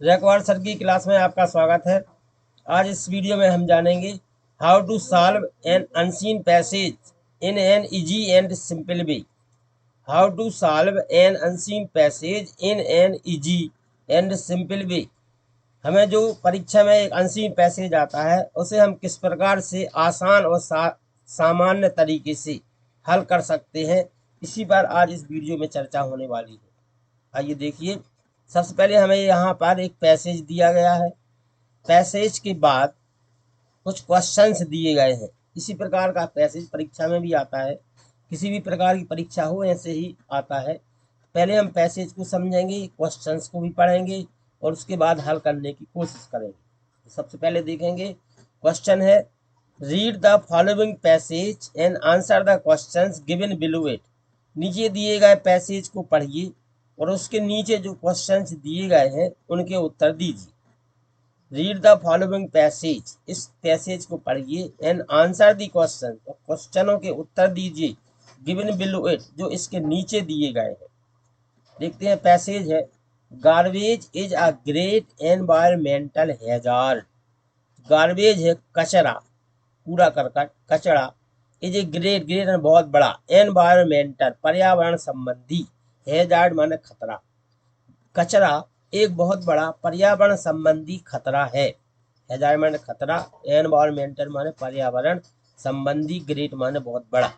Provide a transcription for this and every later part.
Raikwar sir की class में आपका स्वागत है। आज इस वीडियो में हम जानेंगे how to solve an unseen passage in an easy and simple way. How to solve an unseen passage in an easy and simple way. हमें जो परीक्षा में एक अनसीन पैसेज आता है उसे हम किस प्रकार से आसान और सामान्य तरीके से हल कर सकते हैं, इसी पर आज इस वीडियो में चर्चा होने वाली है। आइए देखिए, सबसे पहले हमें यहाँ पर एक पैसेज दिया गया है। पैसेज के बाद कुछ क्वेश्चंस दिए गए हैं। इसी प्रकार का पैसेज परीक्षा में भी आता है, किसी भी प्रकार की परीक्षा हो ऐसे ही आता है। पहले हम पैसेज को समझेंगे, क्वेश्चंस को भी पढ़ेंगे और उसके बाद हल करने की कोशिश करेंगे। तो सबसे पहले देखेंगे, क्वेश्चन है read the following passage and answer the questions given below it. नीचे दिए गए पैसेज को पढ़िए और उसके नीचे जो क्वेश्चंस दिए गए हैं उनके उत्तर दीजिए। रीड द फॉलोइंग पैसेज, इस पैसेज को पढ़िए एंड आंसर द क्वेश्चन, क्वेश्चनों के उत्तर दीजिए गिवन बिलो इट, जो इसके नीचे दिए गए हैं। देखते हैं, पैसेज है garbage is a great environmental hazard. Garbage है कचरा, कूड़ा करकट, कचरा। इज ए ग्रेट, ग्रेट बहुत बड़ा, एनवायरमेंटल पर्यावरण संबंधी, हैजार्ड माने खतरा। कचरा एक बहुत बड़ा पर्यावरण संबंधी खतरा है। हैजार्ड माने खतरा, एनवायरमेंटल माने पर्यावरण संबंधी, ग्रेट माने बहुत बड़ा।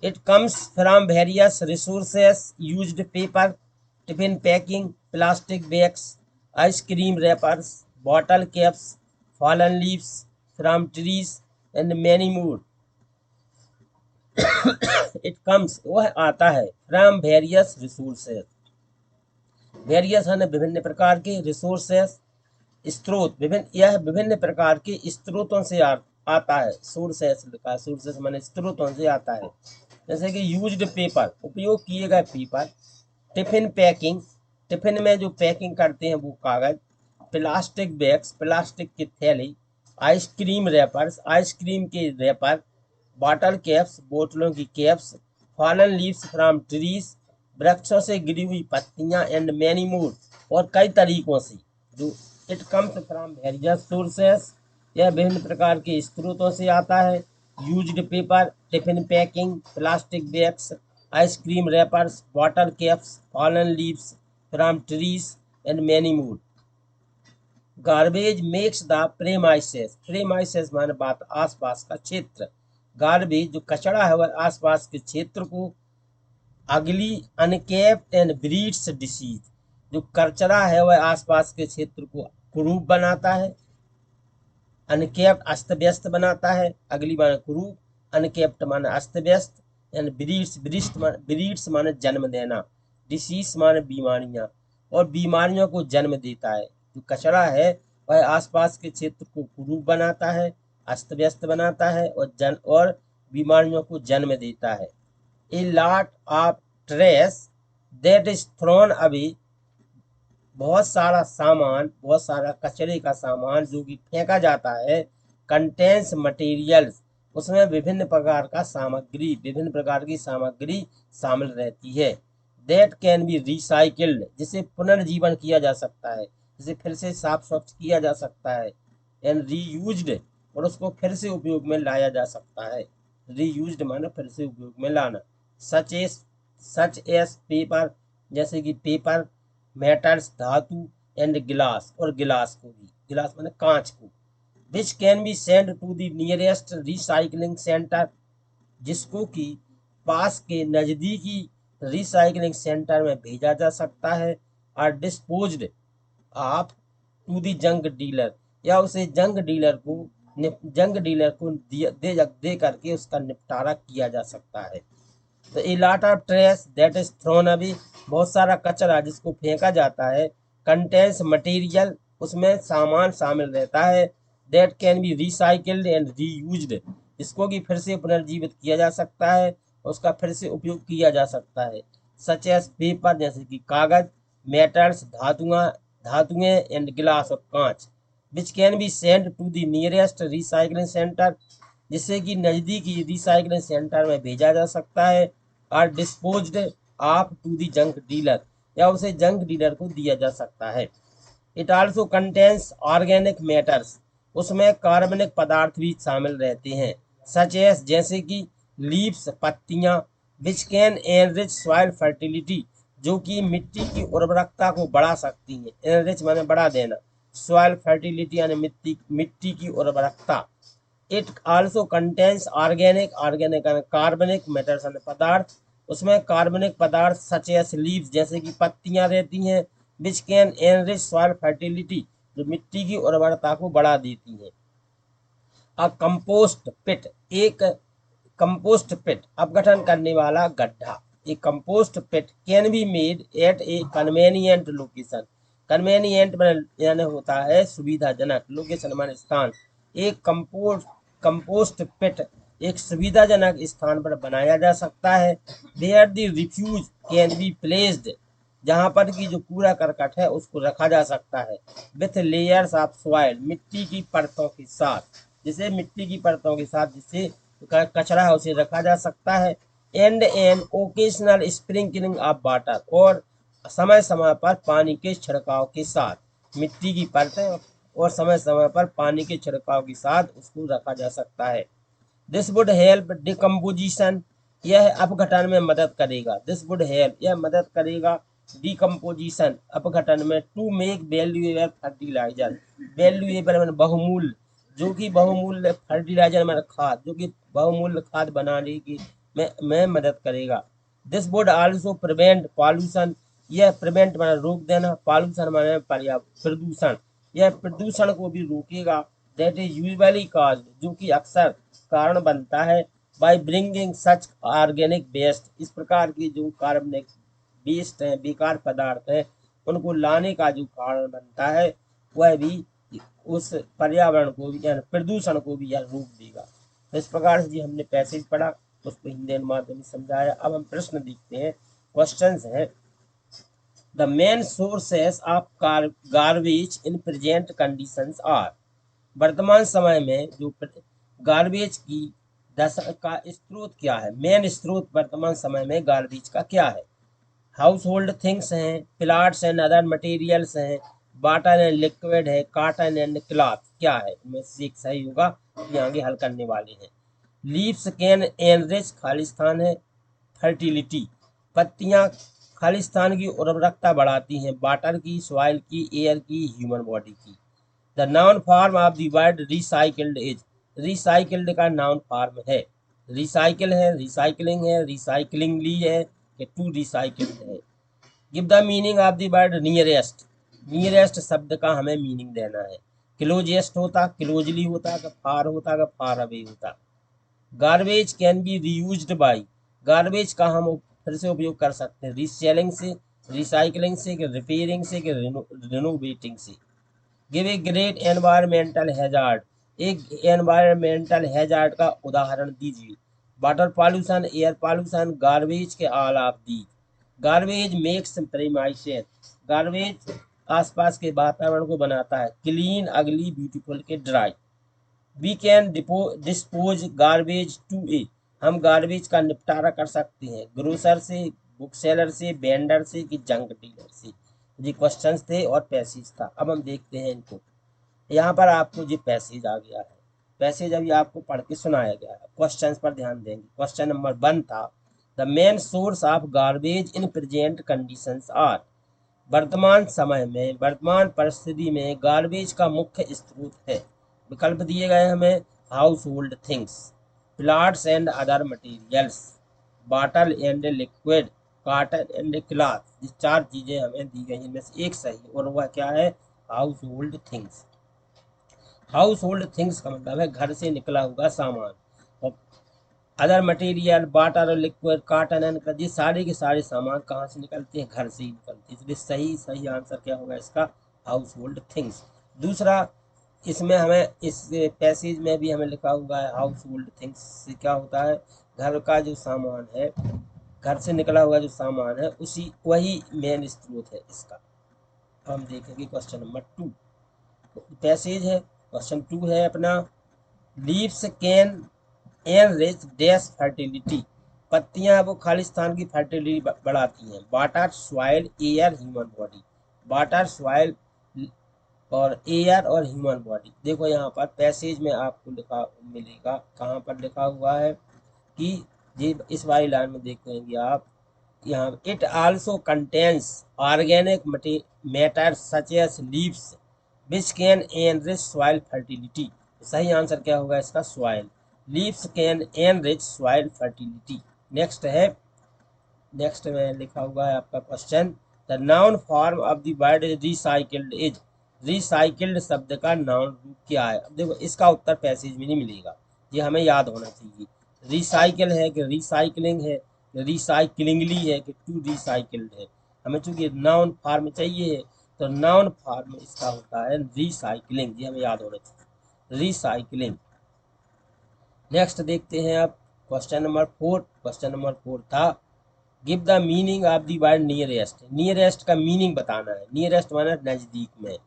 It comes from various resources used paper, tiffin packing, plastic bags, ice cream rappers, bottle caps, fallen leaves from trees and many more. It comes वह आता है, फ्रॉम वेरियस रिसोर्सेस, वेरियस है विभिन्न प्रकार के, रिसोर्सेस स्रोत, विभिन्न, यह विभिन्न प्रकार के स्रोतों से आता है। सोर्सेस लिखा है, सोर्सेस माने स्रोतों से आता है। जैसे कि यूज्ड पेपर, उपयोग किए गए पेपर, टिफिन पैकिंग, टिफिन में जो पैकिंग करते हैं वो कागज, प्लास्टिक बैग्स, प्लास्टिक की थैली, आइसक्रीम रैपर्स, आइसक्रीम के रैपर, बॉटल कैप्स, बोतलों की caps, fallen leaves from trees, वृक्षों से गिरी हुई पत्तियां, एंड मैनी मोर, और कई तरीकों से। जो it comes from various sources, यह विभिन्न प्रकार के स्रोतों से आता है। Used paper, tiffin packing, plastic bags, ice cream rappers, bottle caps, fallen leaves from trees and many more. Garbage makes the premises, premises माने बात आसपास का क्षेत्र। गार्बेज जो कचरा है वह आसपास के क्षेत्र को अगली अनकेप्ड एंड ब्रीड्स डिसीज, जो कचरा है वह आसपास के क्षेत्र को कुरूप बनाता है। अनकेप्ड अस्त व्यस्त बनाता है, अगली माने कुरूप, अनकेप्ड माने अस्त व्यस्त, एंड ब्रीड्स माने जन्म देना, डिसीज माने बीमारियां, और बीमारियों को जन्म देता है। जो कचरा है वह आसपास के क्षेत्र को कुरूप बनाता है, अस्त व्यस्त बनाता है और बीमारियों को जन्म देता है। A lot of trace that is thrown away, बहुत सारा सामान, बहुत सारा कचरे का सामान जो कि फेंका जाता है। कंटेंस मटेरियल्स, उसमें विभिन्न प्रकार का सामग्री, विभिन्न प्रकार की सामग्री शामिल रहती है। दैट कैन बी रिसाइकिल्ड, जिसे पुनर्जीवन किया जा सकता है, जिसे फिर से साफ स्वच्छ किया जा सकता है। एंड रीयूज्ड, और उसको फिर से उपयोग में लाया जा सकता है। रीयूज्ड माने फिर से उपयोग में लाना। सच एस पेपर, जैसे कि पेपर, मेटल्स धातु, एंड गिलास, और गिलास को भी, गिलास माने कांच को। Which can be send to the nearest recycling centre, जिसको कि पास के नजदीकी रिसाइकलिंग सेंटर में भेजा जा सकता है। और disposed of to the junk dealer, या उसे जंग डीलर को दे करके उसका निपटारा किया जा सकता है। तो a lot of trace that is thrown away, बहुत सारा कचरा जिसको फेंका जाता है। कंटेंस मटेरियल, उसमें सामान शामिल रहता है। That can be recycled and reused, इसको कि फिर से पुनर्जीवित किया जा सकता है, उसका फिर से उपयोग किया जा सकता है। सच एस पेपर, जैसे कि कागज, मेटल्स धातुएं, एंड गिलास, और कांच। Which can be send to the nearest recycling centre, जिससे कि नजदीकी रिसाइकलिंग सेंटर में भेजा जा सकता है। और disposed of to the junk dealer, या उसे जंक डीलर को दिया जा सकता है। It also contains organic matters, उसमें कार्बनिक पदार्थ भी शामिल रहते हैं, सच एस जैसे कि लीव्स पत्तियां, which can enrich soil fertility, जो कि मिट्टी की उर्वरकता को बढ़ा सकती हैं। एनरिच माने बढ़ा देना, सॉइल फर्टिलिटी यानी मिट्टी की उर्वरकता। It also contains organic, organic कार्बनिक मैटर्स पदार्थ, उसमें कार्बनिक पदार्थ सच एस लीव्स जैसे कि पत्तियां रहती हैं, which can enrich soil fertility, जो मिट्टी की उर्वरता को बढ़ा देती हैं। अ कंपोस्ट पिट, एक कंपोस्ट पिट अपघटन करने वाला गड्ढा, एक compost pit can be made at a convenient location, convenient यानी होता है सुविधाजनक, लोकेशन माने स्थान। एक कंपोस्ट पिट एक सुविधाजनक स्थान पर बनाया जा सकता है। There the refuse can be placed, जहां पर की जो कूड़ा करकट है उसको रखा जा सकता है। विथ लेयर्स ऑफ सॉइल, मिट्टी की परतों के साथ, जिसे मिट्टी की परतों के साथ जिसे कचरा है उसे रखा जा सकता है। And an occasional sprinkling of water, और समय समय पर पानी के छिड़काव के साथ मिट्टी की परतें और समय समय पर पानी के छिड़काव के साथ उसको रखा जा सकता है। दिस वुड हेल्प डिकम्पोजिशन, यह अपघटन में मदद करेगा। दिस वुड हेल्प, यह मदद करेगा डिकम्पोजिशन, अपघटन में। To make valuable fertiliser, valuable मैंने बहुमूल्य, जो कि बहुमूल्य फर्टिलाइजर मैंने खाद, जो कि बहुमूल्य खाद बनाने की में मदद करेगा। This would also prevent pollution, यह प्रिवेंट मैंने रोक देना, पॉल्यूशन मैंने पर्यावरण प्रदूषण, यह प्रदूषण को भी रोकेगा। दैट इज यूजुअली काज्ड, जो कि अक्सर कारण बनता है, by bringing such organic waste, इस प्रकार की जो कार्बनिक वेस्ट हैं, बेकार पदार्थ हैं, उनको लाने का जो कारण बनता है वह भी उस पर्यावरण को भी यानी प्रदूषण को भी यह रोक देगा। तो इस प्रकार से जी हमने पैसेज पढ़ा, उसको हिंदी अनुवाद में समझाया। अब हम प्रश्न देखते हैं, क्वेश्चंस हैं। The main sources of garbage in present conditions are, वर्तमान समय में जो गार्बेज की दशा का स्रोत क्या है, मेन स्रोत वर्तमान समय में गार्बेज का क्या है। हाउस होल्ड थिंग्स हैं, प्लांट्स एंड अदर मटेरियल्स हैं, वाटर एंड लिक्विड है, कॉटन एंड क्लॉथ, क्या है इनमें से एक सही होगा, ये आगे हल करने वाले हैं। लीव्स कैन एनरिच, खालिस्तान है, फर्टिलिटी, पत्तियां खालिस्तान की उर्वरकता बढ़ाती हैं, वाटर की, सॉइल की, एयर की, ह्यूमन बॉडी की। The noun form of the word recycled is, recycled का नाउन फॉर्म है, रिसाइकिल है, रिसाइकलिंग है, रिसाइकलिंगली है, कि टू रिसाइकिल्ड है। Give the meaning of the word nearest, nearest शब्द का हमें मीनिंग देना है। क्लोजेस्ट होता, क्लोजली होता, का फार होता, का फार अवे होता। Garbage can be reused by, garbage का हम फिर से उपयोग कर सकते हैं, रीसेलिंग से, रिसाइकलिंग से, रिपेयरिंग से, रिनोवेटिंग से। Give a great environmental hazard, एक एनवायरमेंटल हैजार्ड का उदाहरण दीजिए। Water pollution, air pollution, garbage के all of the. Garbage makes premises, garbage आसपास के वातावरण को बनाता है, क्लीन, अगली, ब्यूटीफुल के dry. We can dispose garbage to a, हम गार्बेज का निपटारा कर सकते हैं, ग्रोसर से, बुक सेलर से, वेंडर से, कि जंक डीलर से। ये क्वेश्चंस थे और पैसेज था। अब हम देखते हैं इनको। यहाँ पर आपको ये पैसेज आ गया है, पैसेज अभी आपको पढ़ के सुनाया गया है। क्वेश्चंस पर ध्यान देंगे। क्वेश्चन नंबर 1 था, the main source of garbage in present conditions are, वर्तमान समय में, वर्तमान परिस्थिति में गार्बेज का मुख्य स्रोत है। विकल्प दिए गए हमें, house hold things, plants and other materials, water and liquid, cotton and cloth. ये 4 चीजें हमें दी गई, इनमें से एक सही, और वह क्या है, house hold things. House hold things का मतलब है घर से निकला हुआ सामान, और अदर मटेरियल, वाटर और लिक्विड, कॉटन एंड, ये सारे के सारे सामान कहाँ से निकलते हैं, घर से ही निकलते हैं। इसलिए सही सही आंसर क्या होगा इसका, हाउस होल्ड थिंग्स। दूसरा, इसमें हमें इस पैसेज में भी हमें लिखा हुआ है, हाउस होल्ड थिंग्स से क्या होता है, घर का जो सामान है, घर से निकला हुआ जो सामान है, उसी वही मेन स्रोत है इसका। अब हम देखेंगे क्वेश्चन नंबर 2, पैसेज है, क्वेश्चन 2 है अपना, leaves can enrich dash fertility, पत्तियां वो खालिस्तान की फर्टिलिटी बढ़ाती हैं, water, soil, air, human body. Water, soil, और एयर और ह्यूमन बॉडी। देखो यहाँ पर पैसेज में आपको लिखा मिलेगा, कहाँ पर लिखा हुआ है कि ये इस वाली लाइन में देखेंगे आप, यहाँ it also contains organic matter such as leaves which can enrich soil fertility. सही आंसर क्या होगा इसका? Soil. Leaves can enrich soil fertility. Next है, नेक्स्ट में लिखा हुआ है आपका question, the noun form of the word recycled is. Recycled शब्द का नाउन रूप क्या है? अब देखो इसका उत्तर पैसेज में नहीं मिलेगा, ये हमें याद होना चाहिए। रिसाइकिल है कि रिसाइकलिंग है, रिसाइकलिंगली है कि टू रिसाइकिल्ड है। हमें चूंकि नाउन फॉर्म चाहिए है, तो नाउन फॉर्म इसका होता है रिसाइकलिंग, ये हमें याद होना चाहिए, रिसाइकलिंग। नेक्स्ट देखते हैं आप क्वेश्चन नंबर 4। क्वेश्चन नंबर 4 था, give the meaning of the word nearest. Nearest का मीनिंग बताना है। नियरेस्ट माना नज़दीक में,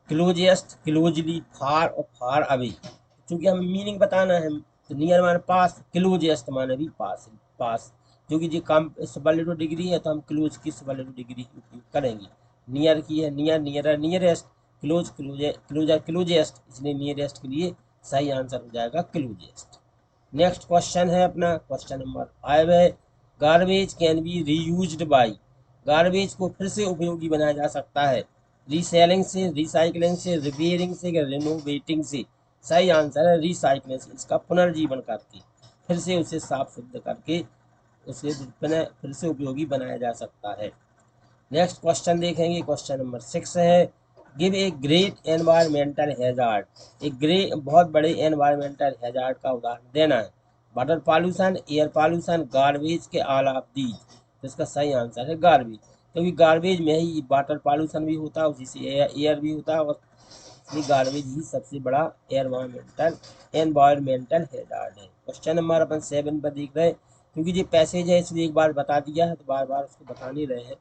क्लोजेस्ट, क्लोजली, फार और फार अवे। क्योंकि हमें मीनिंग बताना है, तो नियर माने पास, क्लोजेस्ट माने भी पास, पास। क्योंकि जो कम सुपरलेटिव डिग्री है तो हम क्लोज की सुपरलेटिव डिग्री उपयोग करेंगे। नियर की है near, nearer, nearest, close, closer, closest, इसलिए नियरेस्ट के लिए सही आंसर हो जाएगा क्लोजेस्ट। नेक्स्ट क्वेश्चन है अपना क्वेश्चन नंबर 5 है, garbage can be reused by. Garbage को फिर से उपयोगी बनाया जा सकता है रीसेलिंग से, रिसाइकलिंग से, रिपेयरिंग से, रिनोवेटिंग से। सही आंसर है रिसाइकलिंग से, इसका पुनर्जीवन करके फिर से उसे साफ शुद्ध करके उसे फिर से उपयोगी बनाया जा सकता है। नेक्स्ट क्वेश्चन देखेंगे, क्वेश्चन नंबर 6 है, give a great environmental hazard. एक बहुत बड़े एनवायरमेंटल हैजार्ड का उदाहरण देना है। Water pollution, air pollution, garbage के ऑल ऑफ दीज। तो इसका सही आंसर है गार्बेज, क्योंकि गार्बेज में ही वाटर पॉल्यूशन भी होता है, उसी से एयर भी होता है, और इसलिए गार्बेज ही सबसे बड़ा एनवायरमेंटल हैजार्ड है। क्वेश्चन नंबर अपन 7 पर देख रहे हैं, क्योंकि ये पैसेज है इसलिए एक बार बता दिया है तो बार बार उसको बता नहीं रहे हैं।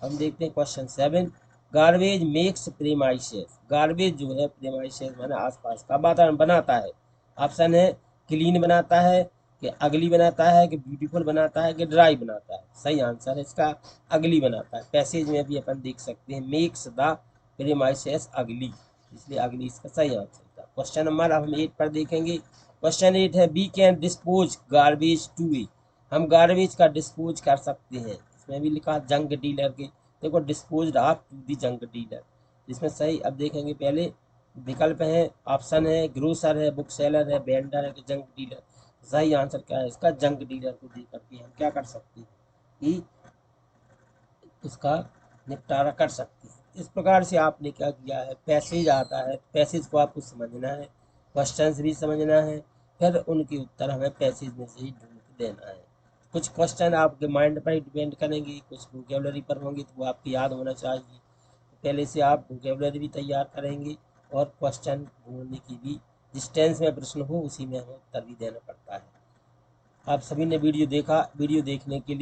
हम देखते हैं question 7, garbage makes premises. Garbage जो है प्रीमाइसेस माने आसपास का वातावरण बनाता है। ऑप्शन है क्लीन बनाता है, कि अगली बनाता है, कि ब्यूटीफुल बनाता है, कि ड्राई बनाता है। सही आंसर है इसका अगली बनाता है। पैसेज में भी अपन देख सकते हैं मेक्स द प्रीमाइसेस अगली, इसलिए अगली इसका सही आंसर था। क्वेश्चन नंबर अब हम 8 पर देखेंगे। क्वेश्चन 8 है, we can dispose garbage two way. हम गार्बेज का डिस्पोज कर सकते हैं। इसमें भी लिखा जंक डीलर के, देखो dispose of to the junk dealer. इसमें सही अब देखेंगे, पहले विकल्प है, ऑप्शन है ग्रोसर है, बुक सेलर है, वेंडर है, कि जंक डीलर। सही आंसर क्या है इसका? जंक डीलर को दे करके हम क्या कर सकते हैं कि उसका निपटारा कर सकते हैं। इस प्रकार से आपने क्या किया है, पैसेज आता है, पैसेज को आपको समझना है, क्वेश्चंस भी समझना है, फिर उनके उत्तर हमें पैसेज में से ही ढूंढ के देना है। कुछ क्वेश्चन आपके माइंड पर ही डिपेंड करेंगे, कुछ वोकेबलरी पर होंगे तो वो आपको याद होना चाहिए। पहले से आप वोकेबलरी भी तैयार करेंगे और क्वेश्चन ढूंढने की भी, जिस टेंस में प्रश्न हो उसी में हमें उत्तर भी देना पड़ता है। आप सभी ने वीडियो देखा, वीडियो देखने के लिए